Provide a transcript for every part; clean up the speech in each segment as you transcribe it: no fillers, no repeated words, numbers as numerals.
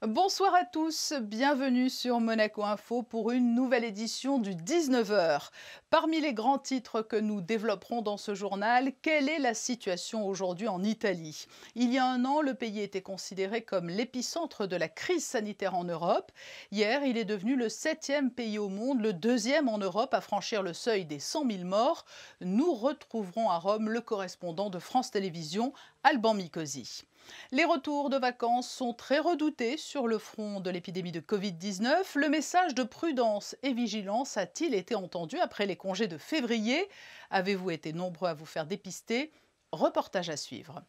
Bonsoir à tous, bienvenue sur Monaco Info pour une nouvelle édition du 19h. Parmi les grands titres que nous développerons dans ce journal, quelle est la situation aujourd'hui en Italie? Il y a un an, le pays était considéré comme l'épicentre de la crise sanitaire en Europe. Hier, il est devenu le 7e pays au monde, le 2e en Europe à franchir le seuil des 100 000 morts. Nous retrouverons à Rome le correspondant de France Télévisions, Alban Micosi. Les retours de vacances sont très redoutés sur le front de l'épidémie de Covid-19. Le message de prudence et vigilance a-t-il été entendu après les congés de février? Avez-vous été nombreux à vous faire dépister? Reportage à suivre.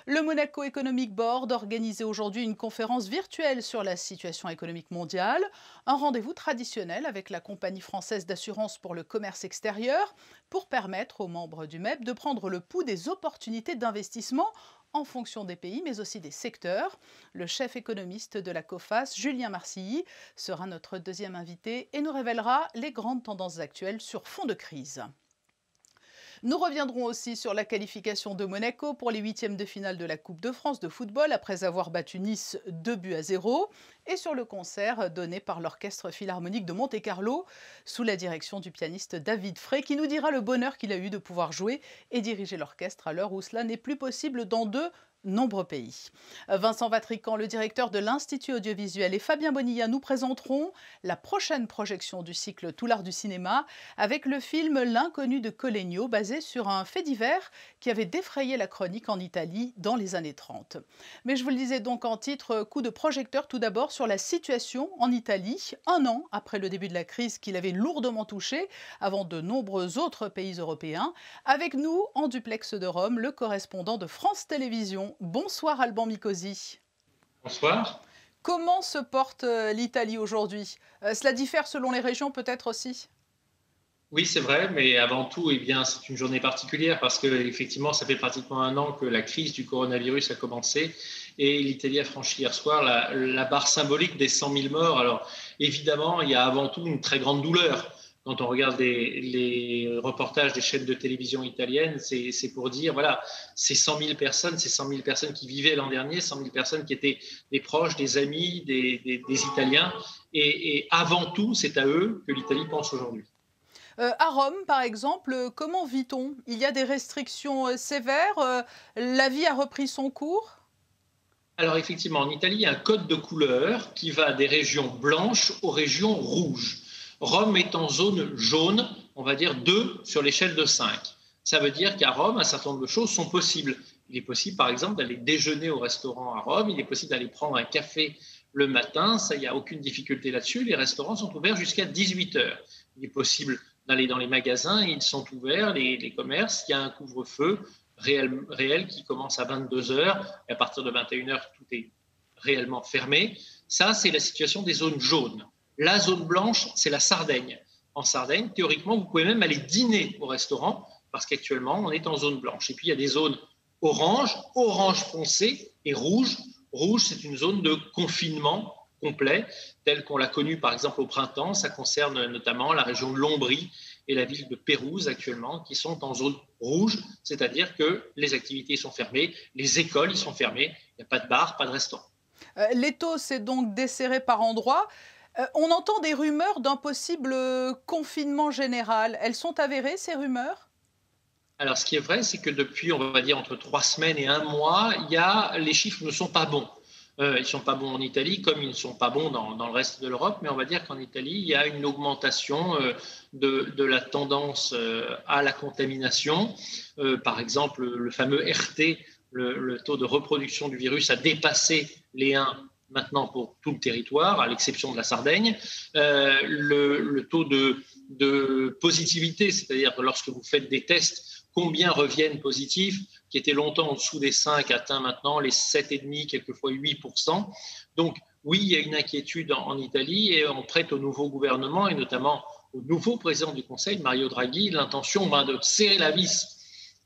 Le Monaco Economic Board organisait aujourd'hui une conférence virtuelle sur la situation économique mondiale, un rendez-vous traditionnel avec la compagnie française d'assurance pour le commerce extérieur pour permettre aux membres du MEP de prendre le pouls des opportunités d'investissement en fonction des pays, mais aussi des secteurs. Le chef économiste de la COFAS, Julien Marcilly, sera notre deuxième invité et nous révélera les grandes tendances actuelles sur fond de crise. Nous reviendrons aussi sur la qualification de Monaco pour les huitièmes de finale de la Coupe de France de football après avoir battu Nice 2-0 et sur le concert donné par l'Orchestre Philharmonique de Monte-Carlo sous la direction du pianiste David Frey qui nous dira le bonheur qu'il a eu de pouvoir jouer et diriger l'orchestre à l'heure où cela n'est plus possible dans de nombreux pays. Vincent Vatrican, le directeur de l'Institut audiovisuel, et Fabien Bonilla nous présenteront la prochaine projection du cycle Tout l'art du cinéma avec le film L'inconnu de Collegno, basé sur un fait divers qui avait défrayé la chronique en Italie dans les années 30. Mais je vous le disais donc en titre, coup de projecteur tout d'abord sur la situation en Italie, un an après le début de la crise qui l'avait lourdement touché, avant de nombreux autres pays européens. Avec nous, en duplex de Rome, le correspondant de France Télévisions. Bonsoir Alban Micosi. Bonsoir. Comment se porte l'Italie aujourd'hui? Cela diffère selon les régions peut-être aussi? Oui, c'est vrai, mais avant tout, eh bien, c'est une journée particulière parce que effectivement, ça fait pratiquement un an que la crise du coronavirus a commencé et l'Italie a franchi hier soir la barre symbolique des 100 000 morts. Alors, évidemment, il y a avant tout une très grande douleur. Quand on regarde les reportages des chaînes de télévision italiennes, c'est pour dire, voilà, ces 100 000 personnes, ces 100 000 personnes qui vivaient l'an dernier, 100 000 personnes qui étaient des proches, des amis, des Italiens. Et avant tout, c'est à eux que l'Italie pense aujourd'hui. À Rome, par exemple, comment vit-on? Il y a des restrictions sévères? La vie a repris son cours? Alors effectivement, en Italie, il y a un code de couleur qui va des régions blanches aux régions rouges. Rome est en zone jaune, on va dire 2 sur l'échelle de 5. Ça veut dire qu'à Rome, un certain nombre de choses sont possibles. Il est possible, par exemple, d'aller déjeuner au restaurant à Rome, il est possible d'aller prendre un café le matin, ça, il n'y a aucune difficulté là-dessus. Les restaurants sont ouverts jusqu'à 18 heures. Il est possible d'aller dans les magasins, ils sont ouverts, les commerces, il y a un couvre-feu réel qui commence à 22 heures et à partir de 21 heures, tout est réellement fermé. Ça, c'est la situation des zones jaunes. La zone blanche, c'est la Sardaigne. En Sardaigne, théoriquement, vous pouvez même aller dîner au restaurant parce qu'actuellement, on est en zone blanche. Et puis, il y a des zones orange, orange foncé et rouge. Rouge, c'est une zone de confinement complet, telle qu'on l'a connue par exemple au printemps. Ça concerne notamment la région de l'Ombrie et la ville de Pérouse actuellement, qui sont en zone rouge, c'est-à-dire que les activités sont fermées, les écoles y sont fermées, il n'y a pas de bar, pas de restaurant. L'étau s'est donc desserré par endroits. On entend des rumeurs d'un possible confinement général. Elles sont avérées, ces rumeurs? Alors, ce qui est vrai, c'est que depuis, on va dire, entre 3 semaines et un mois, les chiffres ne sont pas bons. Ils ne sont pas bons en Italie comme ils ne sont pas bons dans le reste de l'Europe, mais on va dire qu'en Italie, il y a une augmentation de la tendance à la contamination. Par exemple, le fameux RT, le taux de reproduction du virus, a dépassé les 1 maintenant pour tout le territoire, à l'exception de la Sardaigne. Le taux de positivité, c'est-à-dire que lorsque vous faites des tests, combien reviennent positifs, qui étaient longtemps en dessous des 5, atteint maintenant les 7,5, quelquefois 8%. Donc oui, il y a une inquiétude en Italie et on prête au nouveau gouvernement et notamment au nouveau président du Conseil, Mario Draghi, l'intention de serrer la vis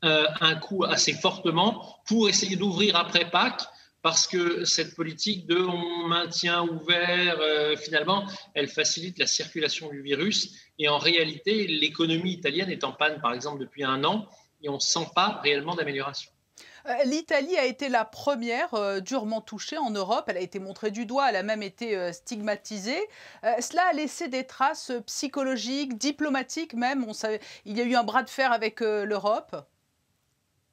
un coup assez fortement pour essayer d'ouvrir après Pâques, parce que cette politique de on maintient ouvert, finalement, elle facilite la circulation du virus. Et en réalité, l'économie italienne est en panne, par exemple, depuis un an, et on ne sent pas réellement d'amélioration. L'Italie a été la première durement touchée en Europe. Elle a été montrée du doigt, elle a même été stigmatisée. Cela a laissé des traces psychologiques, diplomatiques même. Il y a eu un bras de fer avec l'Europe.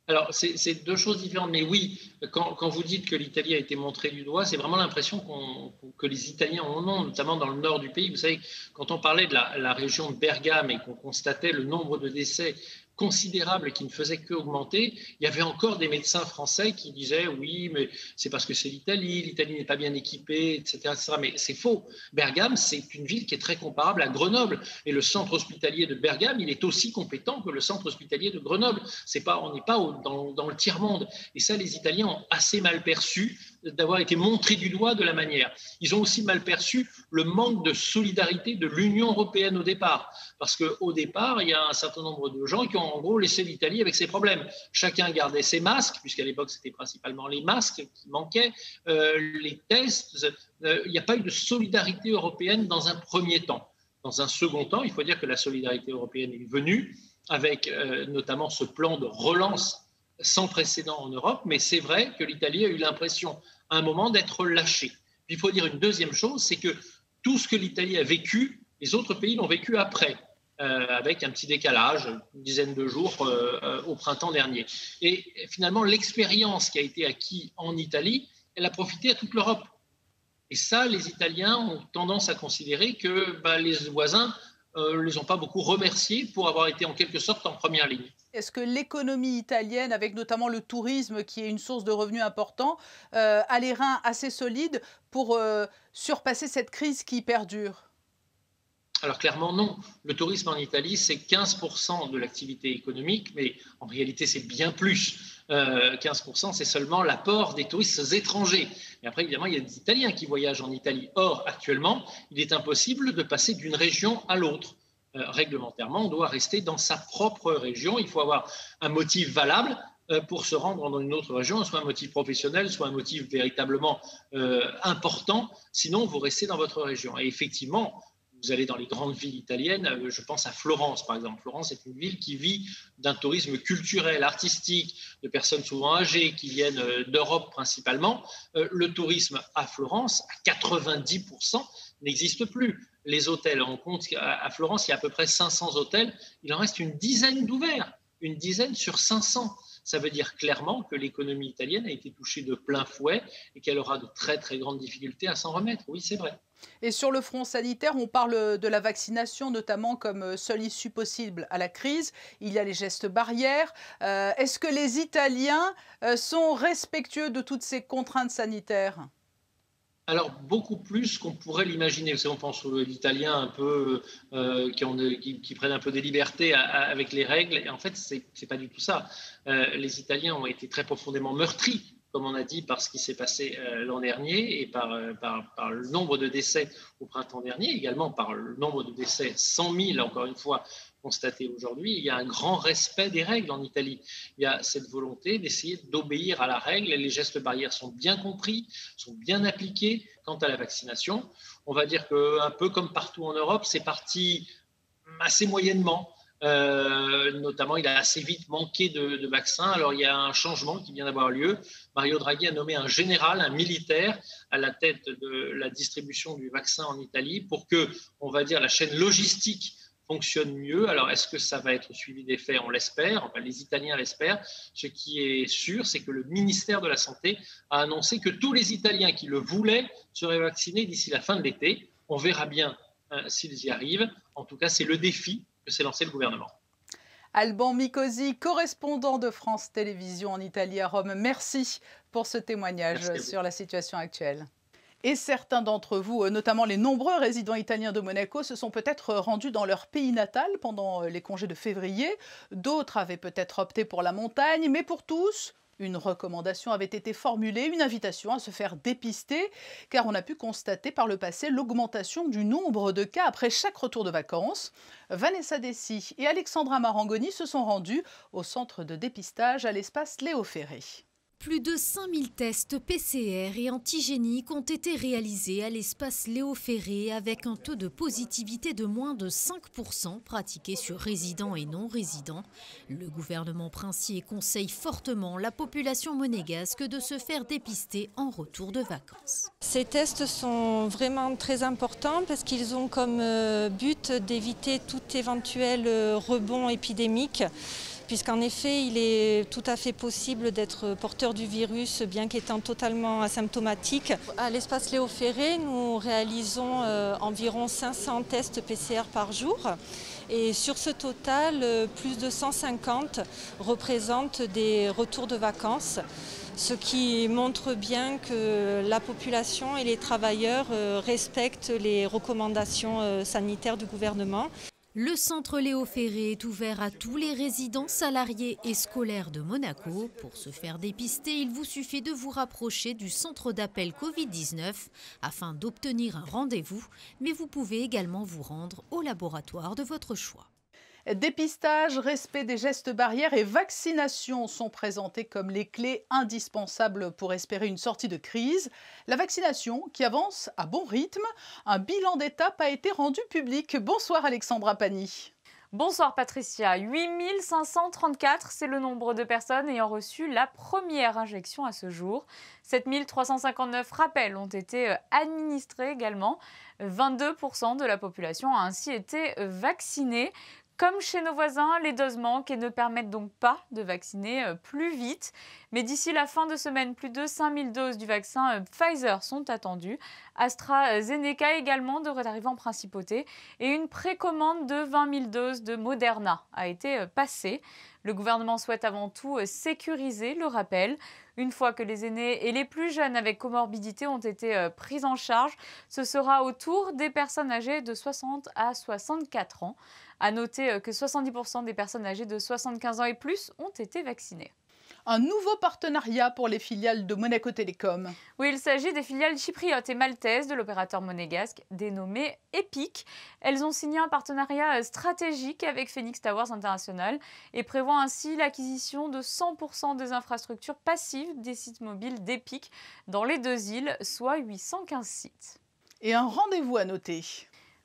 Alors, c'est deux choses différentes, mais oui, quand vous dites que l'Italie a été montrée du doigt, c'est vraiment l'impression que les Italiens en ont, notamment dans le nord du pays. Vous savez, quand on parlait de la région de Bergame et qu'on constatait le nombre de décès considérable et qui ne faisait qu'augmenter, il y avait encore des médecins français qui disaient oui, mais c'est parce que c'est l'Italie n'est pas bien équipée, etc. etc. Mais c'est faux. Bergame, c'est une ville qui est très comparable à Grenoble. Et le centre hospitalier de Bergame, il est aussi compétent que le centre hospitalier de Grenoble. On n'est pas dans le tiers-monde. Et ça, les Italiens ont assez mal perçu d'avoir été montrés du doigt de la manière. Ils ont aussi mal perçu le manque de solidarité de l'Union européenne au départ. Parce qu'au départ, il y a un certain nombre de gens qui ont en gros laissé l'Italie avec ses problèmes. Chacun gardait ses masques, puisqu'à l'époque, c'était principalement les masques qui manquaient, les tests. Il n'y a pas eu de solidarité européenne dans un premier temps. Dans un second temps, il faut dire que la solidarité européenne est venue avec notamment ce plan de relance sans précédent en Europe, mais c'est vrai que l'Italie a eu l'impression à un moment d'être lâchée. Puis il faut dire une deuxième chose, c'est que tout ce que l'Italie a vécu, les autres pays l'ont vécu après, avec un petit décalage, une dizaine de jours au printemps dernier. Et finalement, l'expérience qui a été acquise en Italie, elle a profité à toute l'Europe. Et ça, les Italiens ont tendance à considérer que les voisins ne les ont pas beaucoup remerciés pour avoir été en quelque sorte en première ligne. Est-ce que l'économie italienne, avec notamment le tourisme qui est une source de revenus important, a les reins assez solides pour surpasser cette crise qui perdure? Alors clairement non. Le tourisme en Italie, c'est 15% de l'activité économique, mais en réalité c'est bien plus. 15%, c'est seulement l'apport des touristes étrangers. Et après, évidemment, il y a des Italiens qui voyagent en Italie. Or, actuellement, il est impossible de passer d'une région à l'autre. Réglementairement, on doit rester dans sa propre région. Il faut avoir un motif valable pour se rendre dans une autre région, soit un motif professionnel, soit un motif véritablement important. Sinon, vous restez dans votre région. Et effectivement, vous allez dans les grandes villes italiennes, je pense à Florence par exemple. Florence est une ville qui vit d'un tourisme culturel, artistique, de personnes souvent âgées qui viennent d'Europe principalement. Le tourisme à Florence, à 90%, n'existe plus. Les hôtels, on compte à Florence, il y a à peu près 500 hôtels, il en reste une dizaine d'ouverts, une dizaine sur 500. Ça veut dire clairement que l'économie italienne a été touchée de plein fouet et qu'elle aura de très très grandes difficultés à s'en remettre. Oui, c'est vrai. Et sur le front sanitaire, on parle de la vaccination notamment comme seule issue possible à la crise. Il y a les gestes barrières. Est-ce que les Italiens sont respectueux de toutes ces contraintes sanitaires? Alors, beaucoup plus qu'on pourrait l'imaginer. Vous savez, on pense aux Italiens un peu qui prennent un peu des libertés avec les règles. Et en fait, c'est pas du tout ça. Les Italiens ont été très profondément meurtris, comme on a dit, par ce qui s'est passé l'an dernier et par le nombre de décès au printemps dernier, également par le nombre de décès, 100 000, encore une fois, constaté aujourd'hui. Il y a un grand respect des règles en Italie. Il y a cette volonté d'essayer d'obéir à la règle. Les gestes barrières sont bien compris, sont bien appliqués. Quant à la vaccination, on va dire qu'un peu comme partout en Europe, c'est parti assez moyennement. Notamment, il a assez vite manqué de vaccins. Alors, il y a un changement qui vient d'avoir lieu. Mario Draghi a nommé un général, un militaire, à la tête de la distribution du vaccin en Italie pour que, on va dire, la chaîne logistique fonctionne mieux. Alors, est-ce que ça va être suivi d'effet? On l'espère, enfin, les Italiens l'espèrent. Ce qui est sûr, c'est que le ministère de la Santé a annoncé que tous les Italiens qui le voulaient seraient vaccinés d'ici la fin de l'été. On verra bien s'ils y arrivent. En tout cas, c'est le défi que s'est lancé le gouvernement. Alban Micosi, correspondant de France Télévisions en Italie à Rome, merci pour ce témoignage sur la situation actuelle. Et certains d'entre vous, notamment les nombreux résidents italiens de Monaco, se sont peut-être rendus dans leur pays natal pendant les congés de février. D'autres avaient peut-être opté pour la montagne, mais pour tous, une recommandation avait été formulée, une invitation à se faire dépister, car on a pu constater par le passé l'augmentation du nombre de cas après chaque retour de vacances. Vanessa Dessy et Alexandra Marangoni se sont rendus au centre de dépistage à l'espace Léo Ferré. Plus de 5000 tests PCR et antigéniques ont été réalisés à l'espace Léo Ferré avec un taux de positivité de moins de 5% pratiqué sur résidents et non-résidents. Le gouvernement princier conseille fortement la population monégasque de se faire dépister en retour de vacances. Ces tests sont vraiment très importants parce qu'ils ont comme but d'éviter tout éventuel rebond épidémique. Puisqu'en effet, il est tout à fait possible d'être porteur du virus, bien qu'étant totalement asymptomatique. À l'espace Léo Ferré, nous réalisons environ 500 tests PCR par jour. Et sur ce total, plus de 150 représentent des retours de vacances, ce qui montre bien que la population et les travailleurs respectent les recommandations sanitaires du gouvernement. Le centre Léo Ferré est ouvert à tous les résidents, salariés et scolaires de Monaco. Pour se faire dépister, il vous suffit de vous rapprocher du centre d'appel Covid-19 afin d'obtenir un rendez-vous, mais vous pouvez également vous rendre au laboratoire de votre choix. Dépistage, respect des gestes barrières et vaccination sont présentés comme les clés indispensables pour espérer une sortie de crise. La vaccination qui avance à bon rythme. Un bilan d'étape a été rendu public. Bonsoir Alexandra Pani. Bonsoir Patricia, 8534, c'est le nombre de personnes ayant reçu la première injection à ce jour. 7359 rappels ont été administrés également. 22% de la population a ainsi été vaccinée. Comme chez nos voisins, les doses manquent et ne permettent donc pas de vacciner plus vite. Mais d'ici la fin de semaine, plus de 5000 doses du vaccin Pfizer sont attendues. AstraZeneca également devrait arriver en principauté. Et une précommande de 20 000 doses de Moderna a été passée. Le gouvernement souhaite avant tout sécuriser le rappel. Une fois que les aînés et les plus jeunes avec comorbidité ont été pris en charge, ce sera au tour des personnes âgées de 60 à 64 ans. À noter que 70% des personnes âgées de 75 ans et plus ont été vaccinées. Un nouveau partenariat pour les filiales de Monaco Télécom. Oui, il s'agit des filiales chypriotes et maltaises de l'opérateur monégasque dénommé Epic. Elles ont signé un partenariat stratégique avec Phoenix Towers International et prévoient ainsi l'acquisition de 100% des infrastructures passives des sites mobiles d'Epic dans les deux îles, soit 815 sites. Et un rendez-vous à noter.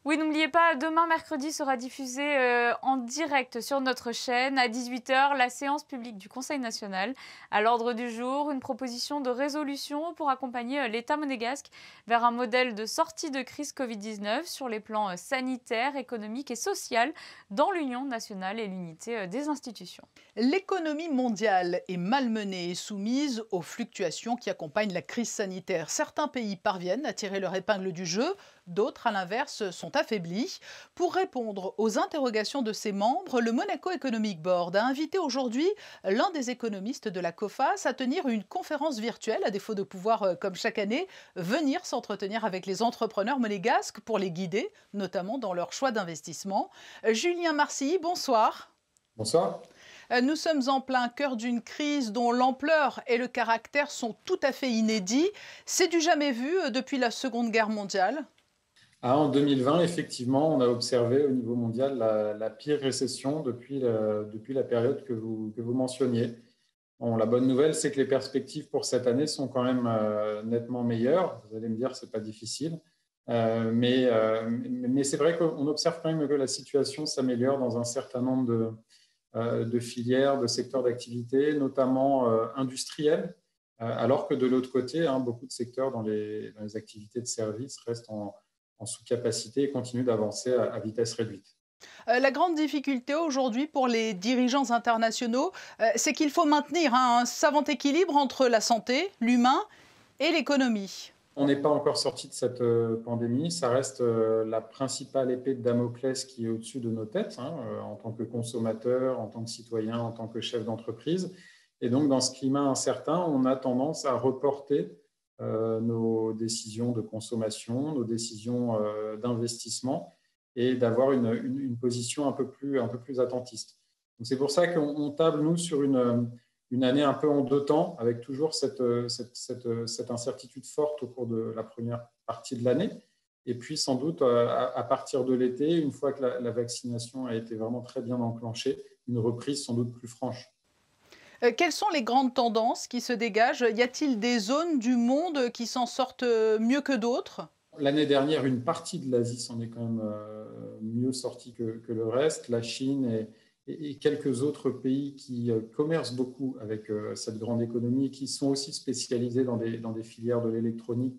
Oui, n'oubliez pas, demain mercredi sera diffusée en direct sur notre chaîne à 18 h la séance publique du Conseil national. À l'ordre du jour, une proposition de résolution pour accompagner l'État monégasque vers un modèle de sortie de crise Covid-19 sur les plans sanitaires, économiques et social dans l'union nationale et l'unité des institutions. L'économie mondiale est malmenée et soumise aux fluctuations qui accompagnent la crise sanitaire. Certains pays parviennent à tirer leur épingle du jeu, d'autres, à l'inverse, sont affaiblis. Pour répondre aux interrogations de ses membres, le Monaco Economic Board a invité aujourd'hui l'un des économistes de la COFAS à tenir une conférence virtuelle, à défaut de pouvoir, comme chaque année, venir s'entretenir avec les entrepreneurs monégasques pour les guider, notamment dans leur choix d'investissement. Julien Marcilly, bonsoir. Bonsoir. Nous sommes en plein cœur d'une crise dont l'ampleur et le caractère sont tout à fait inédits. C'est du jamais vu depuis la Seconde Guerre mondiale. En 2020, effectivement, on a observé au niveau mondial la pire récession depuis la période que vous mentionniez. Bon, la bonne nouvelle, c'est que les perspectives pour cette année sont quand même nettement meilleures. Vous allez me dire, ce n'est pas difficile. Mais c'est vrai qu'on observe quand même que la situation s'améliore dans un certain nombre de filières, de secteurs d'activité, notamment industriels, alors que de l'autre côté, beaucoup de secteurs dans les activités de services restent en sous-capacité et continuent d'avancer à vitesse réduite. La grande difficulté aujourd'hui pour les dirigeants internationaux, c'est qu'il faut maintenir un savant équilibre entre la santé, l'humain et l'économie. On n'est pas encore sorti de cette pandémie. Ça reste la principale épée de Damoclès qui est au-dessus de nos têtes, en tant que consommateurs, en tant que citoyens, en tant que chefs d'entreprise. Et donc, dans ce climat incertain, on a tendance à reporter nos décisions de consommation, nos décisions d'investissement et d'avoir une position un peu plus attentiste. Donc, c'est pour ça qu'on table, nous, sur une année un peu en deux temps, avec toujours cette incertitude forte au cours de la première partie de l'année. Et puis, sans doute, à partir de l'été, une fois que la vaccination a été vraiment très bien enclenchée, une reprise sans doute plus franche. Quelles sont les grandes tendances qui se dégagent? Y a-t-il des zones du monde qui s'en sortent mieux que d'autres? L'année dernière, une partie de l'Asie s'en est quand même mieux sortie que le reste. La Chine et quelques autres pays qui commercent beaucoup avec cette grande économie et qui sont aussi spécialisés dans des filières de l'électronique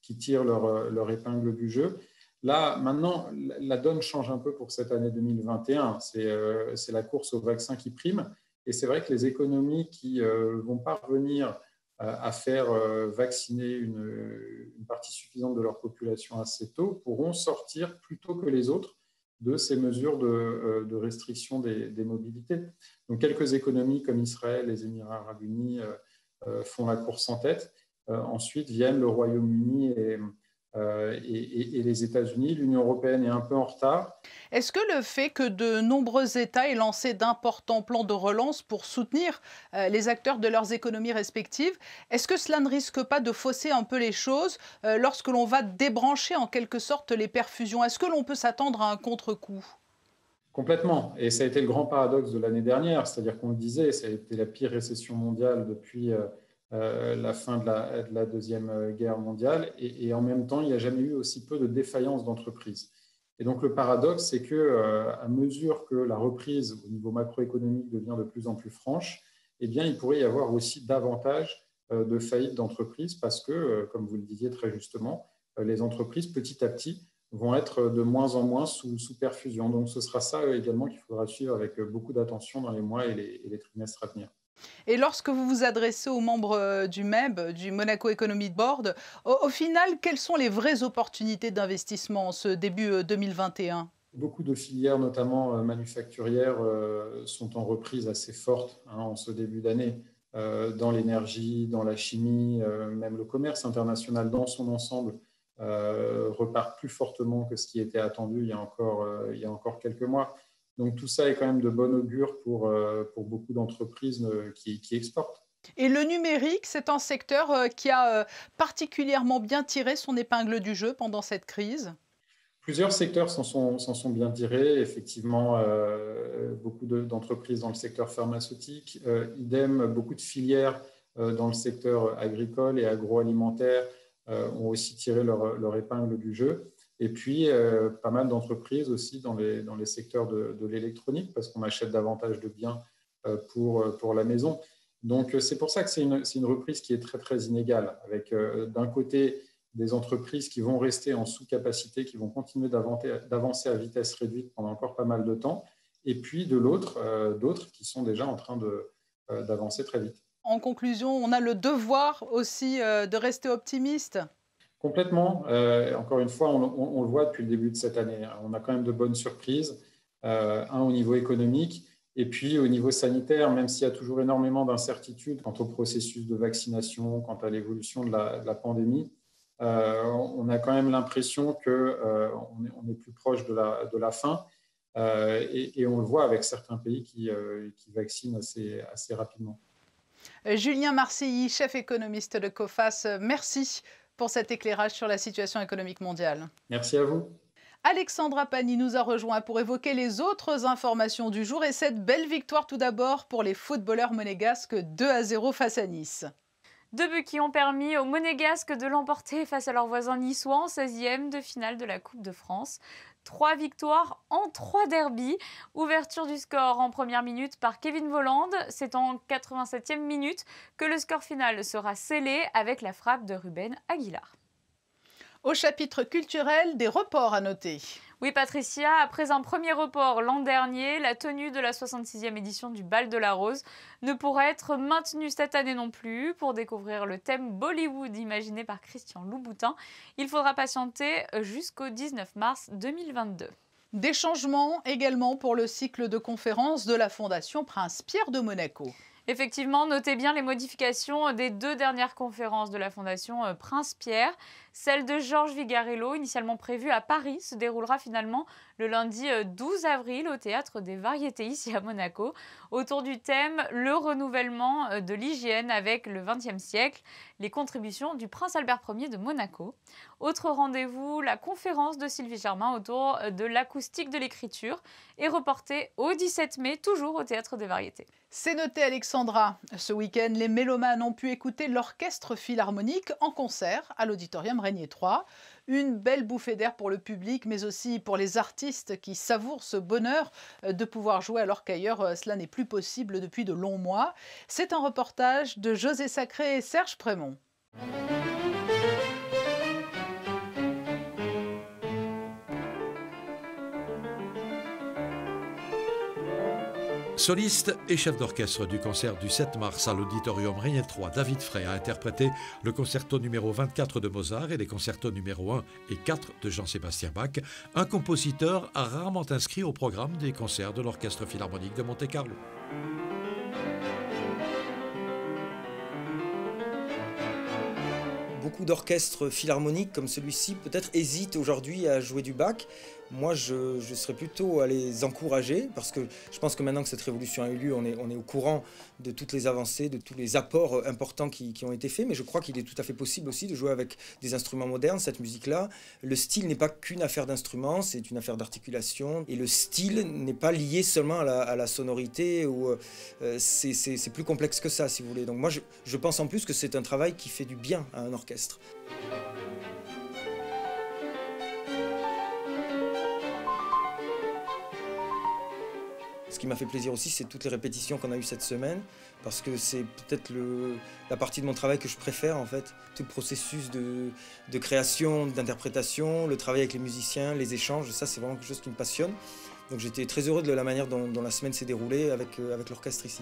qui tirent leur épingle du jeu. Là, maintenant, la donne change un peu pour cette année 2021. C'est la course au vaccin qui prime. Et c'est vrai que les économies qui vont parvenir à faire vacciner une partie suffisante de leur population assez tôt pourront sortir plus tôt que les autres de ces mesures de restriction des mobilités. Donc, quelques économies comme Israël, les Émirats arabes unis font la course en tête. Ensuite viennent le Royaume-Uni et les États-Unis. L'Union européenne est un peu en retard. Est-ce que le fait que de nombreux États aient lancé d'importants plans de relance pour soutenir les acteurs de leurs économies respectives, est-ce que cela ne risque pas de fausser un peu les choses lorsque l'on va débrancher en quelque sorte les perfusions? Est-ce que l'on peut s'attendre à un contre-coup? Complètement. Et ça a été le grand paradoxe de l'année dernière, c'est-à-dire qu'on le disait, ça a été la pire récession mondiale depuis la fin de la Deuxième Guerre mondiale. Et en même temps, il n'y a jamais eu aussi peu de défaillances d'entreprises. Et donc, le paradoxe, c'est qu'à mesure que la reprise au niveau macroéconomique devient de plus en plus franche, eh bien, il pourrait y avoir aussi davantage de faillites d'entreprises parce que, comme vous le disiez très justement, les entreprises, petit à petit, vont être de moins en moins sous perfusion. Donc, ce sera ça également qu'il faudra suivre avec beaucoup d'attention dans les mois et les trimestres à venir. Et lorsque vous vous adressez aux membres du MEB, du Monaco Economy Board, au final, quelles sont les vraies opportunités d'investissement en ce début 2021? Beaucoup de filières, notamment manufacturières, sont en reprise assez forte en ce début d'année. Dans l'énergie, dans la chimie, même le commerce international dans son ensemble repart plus fortement que ce qui était attendu il y a encore quelques mois. Donc tout ça est quand même de bon augure pour beaucoup d'entreprises qui exportent. Et le numérique, c'est un secteur qui a particulièrement bien tiré son épingle du jeu pendant cette crise? Plusieurs secteurs s'en sont bien tirés. Effectivement, beaucoup d'entreprises dans le secteur pharmaceutique. Idem, beaucoup de filières dans le secteur agricole et agroalimentaire ont aussi tiré leur épingle du jeu. Et puis, pas mal d'entreprises aussi dans les secteurs de l'électronique, parce qu'on achète davantage de biens pour la maison. Donc, c'est pour ça que c'est une reprise qui est très, très inégale, avec d'un côté des entreprises qui vont rester en sous-capacité, qui vont continuer d'avancer à vitesse réduite pendant encore pas mal de temps, et puis de l'autre, d'autres qui sont déjà en train d'avancer très vite. En conclusion, on a le devoir aussi de rester optimiste. Complètement. Encore une fois, on le voit depuis le début de cette année. On a quand même de bonnes surprises, au niveau économique et puis au niveau sanitaire, même s'il y a toujours énormément d'incertitudes quant au processus de vaccination, quant à l'évolution de la pandémie. On a quand même l'impression qu'on est plus proche de la fin et on le voit avec certains pays qui vaccinent assez rapidement. Julien Marcilly, chef économiste de Coface, merci pour cet éclairage sur la situation économique mondiale. Merci à vous. Alexandra Pani nous a rejoint pour évoquer les autres informations du jour et cette belle victoire tout d'abord pour les footballeurs monégasques 2-0 face à Nice. 2 buts qui ont permis aux Monégasques de l'emporter face à leurs voisins niçois en 16e de finale de la Coupe de France. 3 victoires en 3 derbys. Ouverture du score en première minute par Kevin Volland. C'est en 87e minute que le score final sera scellé avec la frappe de Ruben Aguilar. Au chapitre culturel, des reports à noter. Oui, Patricia, après un premier report l'an dernier, la tenue de la 66e édition du Bal de la Rose ne pourra être maintenue cette année non plus. Pour découvrir le thème Bollywood imaginé par Christian Louboutin, il faudra patienter jusqu'au 19 mars 2022. Des changements également pour le cycle de conférences de la Fondation Prince Pierre de Monaco. Effectivement, notez bien les modifications des 2 dernières conférences de la Fondation Prince Pierre. Celle de Georges Vigarello, initialement prévue à Paris, se déroulera finalement le lundi 12 avril au Théâtre des Variétés ici à Monaco, autour du thème « Le renouvellement de l'hygiène avec le XXe siècle, les contributions du prince Albert Ier de Monaco ». Autre rendez-vous, la conférence de Sylvie Germain autour de l'acoustique de l'écriture est reportée au 17 mai, toujours au Théâtre des Variétés. C'est noté, Alexandra. Ce week-end, les mélomanes ont pu écouter l'Orchestre Philharmonique en concert à l'Auditorium Régnier 3. Une belle bouffée d'air pour le public, mais aussi pour les artistes qui savourent ce bonheur de pouvoir jouer alors qu'ailleurs, cela n'est plus possible depuis de longs mois. C'est un reportage de José Sacré et Serge Prémont. Soliste et chef d'orchestre du concert du 7 mars à l'Auditorium Régnier 3, David Frey a interprété le concerto numéro 24 de Mozart et les concertos numéro 1 et 4 de Jean-Sébastien Bach, un compositeur rarement inscrit au programme des concerts de l'Orchestre Philharmonique de Monte-Carlo. Beaucoup d'orchestres philharmoniques comme celui-ci peut-être hésitent aujourd'hui à jouer du Bach. Moi, je serais plutôt à les encourager parce que je pense que maintenant que cette révolution a eu lieu, on est au courant de toutes les avancées, de tous les apports importants qui ont été faits. Mais je crois qu'il est tout à fait possible aussi de jouer avec des instruments modernes, cette musique-là. Le style n'est pas qu'une affaire d'instruments, c'est une affaire d'articulation. Et le style n'est pas lié seulement à la sonorité. C'est plus complexe que ça, si vous voulez. Donc moi, je pense en plus que c'est un travail qui fait du bien à un orchestre. Ce qui m'a fait plaisir aussi, c'est toutes les répétitions qu'on a eues cette semaine, parce que c'est peut-être la partie de mon travail que je préfère en fait. Tout le processus de création, d'interprétation, le travail avec les musiciens, les échanges, ça c'est vraiment quelque chose qui me passionne. Donc j'étais très heureux de la manière dont la semaine s'est déroulée avec l'orchestre ici.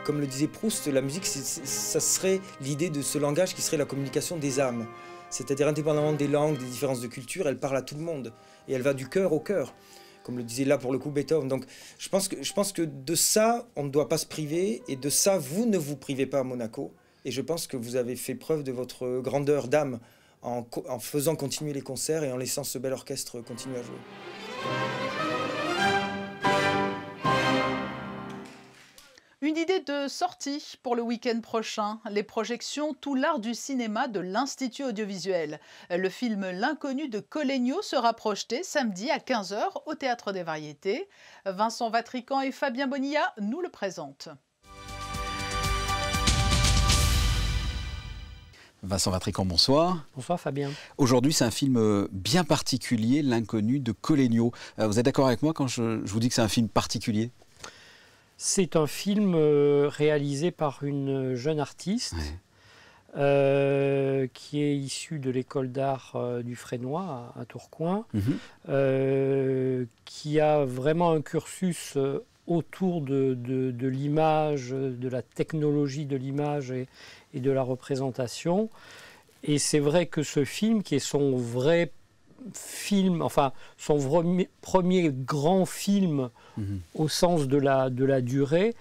Comme le disait Proust, la musique, ça serait l'idée de ce langage qui serait la communication des âmes. C'est-à-dire indépendamment des langues, des différences de culture, elle parle à tout le monde. Et elle va du cœur au cœur, comme le disait là pour le coup Beethoven. Donc je pense que de ça, on ne doit pas se priver. Et de ça, vous ne vous privez pas à Monaco. Et je pense que vous avez fait preuve de votre grandeur d'âme en faisant continuer les concerts et en laissant ce bel orchestre continuer à jouer. Une idée de sortie pour le week-end prochain, les projections Tout l'art du cinéma de l'Institut audiovisuel. Le film L'inconnu de Collegno sera projeté samedi à 15 h au Théâtre des Variétés. Vincent Vatrican et Fabien Bonilla nous le présentent. Vincent Vatrican, bonsoir. Bonsoir Fabien. Aujourd'hui, c'est un film bien particulier, L'inconnu de Collegno. Vous êtes d'accord avec moi quand je vous dis que c'est un film particulier ? C'est un film réalisé par une jeune artiste qui est issue de l'école d'art du Fresnoy à Tourcoing, qui a vraiment un cursus autour de l'image, de la technologie de l'image et de la représentation. Et c'est vrai que ce film, qui est son vrai film, enfin son premier grand film au sens de la durée,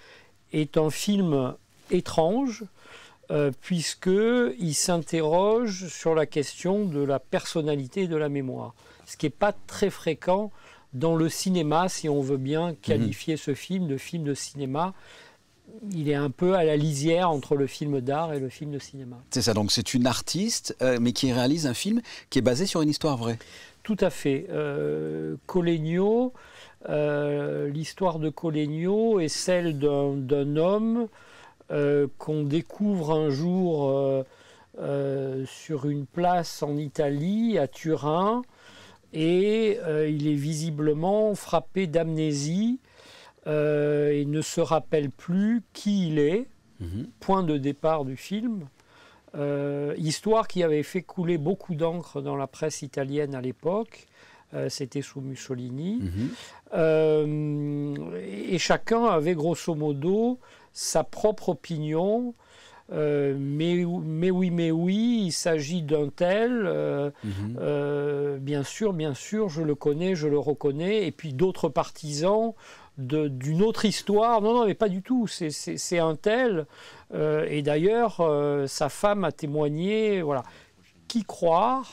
est un film étrange puisqu'il s'interroge sur la question de la personnalité et de la mémoire. Ce qui n'est pas très fréquent dans le cinéma, si on veut bien qualifier ce film de cinéma. Il est un peu à la lisière entre le film d'art et le film de cinéma. C'est ça, donc c'est une artiste, mais qui réalise un film qui est basé sur une histoire vraie. Tout à fait. Collegno, l'histoire de Collegno est celle d'un homme qu'on découvre un jour sur une place en Italie, à Turin, et il est visiblement frappé d'amnésie. Il ne se rappelle plus qui il est, point de départ du film. Histoire qui avait fait couler beaucoup d'encre dans la presse italienne à l'époque, c'était sous Mussolini. Et chacun avait grosso modo sa propre opinion. Mais oui, il s'agit d'un tel, bien sûr, je le connais, je le reconnais. Et puis d'autres partisans d'une autre histoire. Non, non, mais pas du tout. C'est un tel. Et d'ailleurs, sa femme a témoigné. Voilà. Qui croire?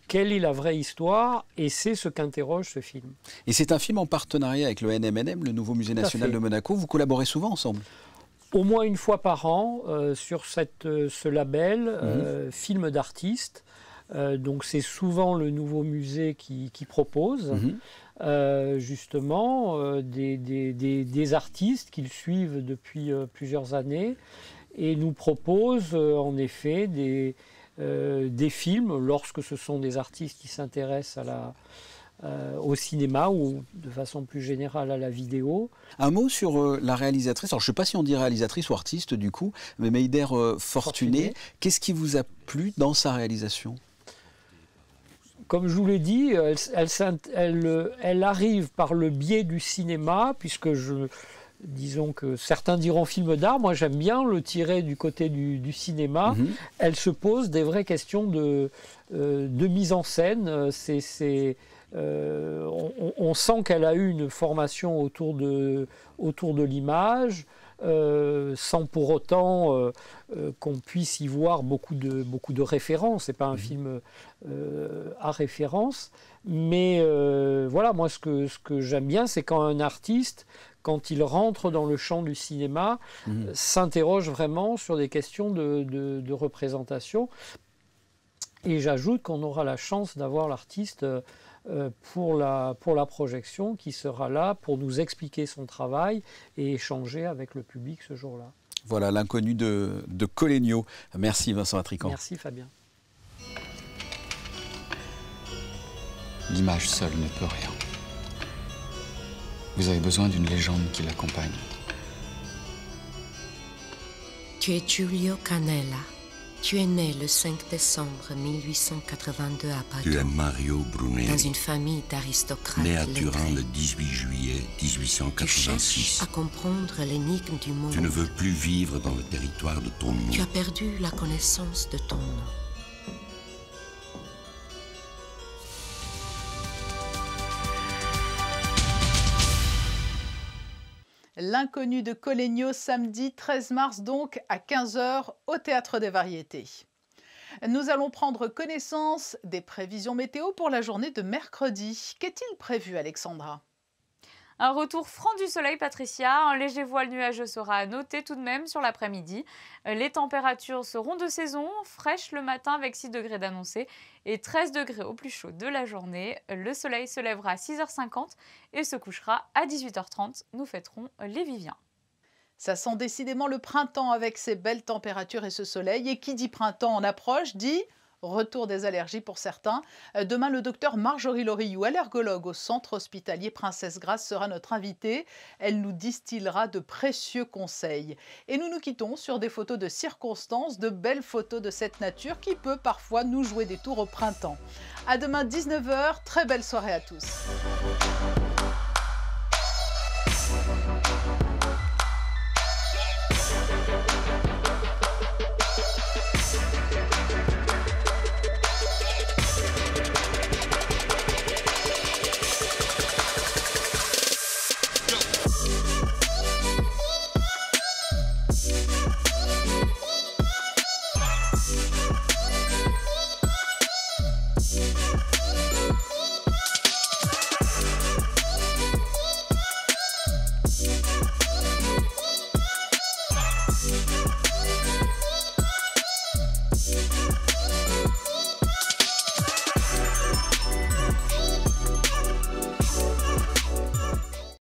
Quelle est la vraie histoire? Et c'est ce qu'interroge ce film. Et c'est un film en partenariat avec le NMNM, le nouveau musée national de Monaco. Vous collaborez souvent ensemble? Au moins une fois par an sur ce label film d'artistes. Donc c'est souvent le nouveau musée qui propose justement des artistes qu'ils suivent depuis plusieurs années et nous propose en effet des films lorsque ce sont des artistes qui s'intéressent au cinéma ou de façon plus générale à la vidéo. Un mot sur la réalisatrice. Alors je ne sais pas si on dit réalisatrice ou artiste du coup, mais Mehder Fortuné. Qu'est-ce qui vous a plu dans sa réalisation? Comme je vous l'ai dit, elle arrive par le biais du cinéma, puisque disons que certains diront film d'art, moi j'aime bien le tirer du côté du cinéma. Elle se pose des vraies questions de mise en scène. On sent qu'elle a eu une formation autour de l'image, sans pour autant qu'on puisse y voir beaucoup de références. Ce n'est pas un film à référence, mais voilà, moi ce que j'aime bien, c'est quand un artiste, quand il rentre dans le champ du cinéma, s'interroge vraiment sur des questions de représentation. Et j'ajoute qu'on aura la chance d'avoir l'artiste pour la projection qui sera là pour nous expliquer son travail et échanger avec le public ce jour-là. Voilà, l'inconnu de Colegno. Merci Vincent Atricant. Merci Fabien. L'image seule ne peut rien. Vous avez besoin d'une légende qui l'accompagne. Tu es Giulio Canella. Tu es né le 5 décembre 1882 à Padoue. Tu es Mario Brunelli. Dans une famille d'aristocrates né à lettrés. Turin le 18 juillet Tu 1886. cherches à comprendre l'énigme du monde. Tu ne veux plus vivre dans le territoire de ton nom. Tu as perdu la connaissance de ton nom. L'inconnu de Colegno, samedi 13 mars donc à 15 h au Théâtre des Variétés. Nous allons prendre connaissance des prévisions météo pour la journée de mercredi. Qu'est-il prévu, Alexandra? Un retour franc du soleil, Patricia. Un léger voile nuageux sera à noter tout de même sur l'après-midi. Les températures seront de saison, fraîches le matin avec 6 degrés d'annoncé et 13 degrés au plus chaud de la journée. Le soleil se lèvera à 6h50 et se couchera à 18h30. Nous fêterons les Viviens. Ça sent décidément le printemps avec ces belles températures et ce soleil. Et qui dit printemps en approche dit retour des allergies pour certains. Demain, le docteur Marjorie Loriou, allergologue au centre hospitalier Princesse Grace, sera notre invitée. Elle nous distillera de précieux conseils. Et nous nous quittons sur des photos de circonstances, de belles photos de cette nature qui peut parfois nous jouer des tours au printemps. À demain 19 h, très belle soirée à tous.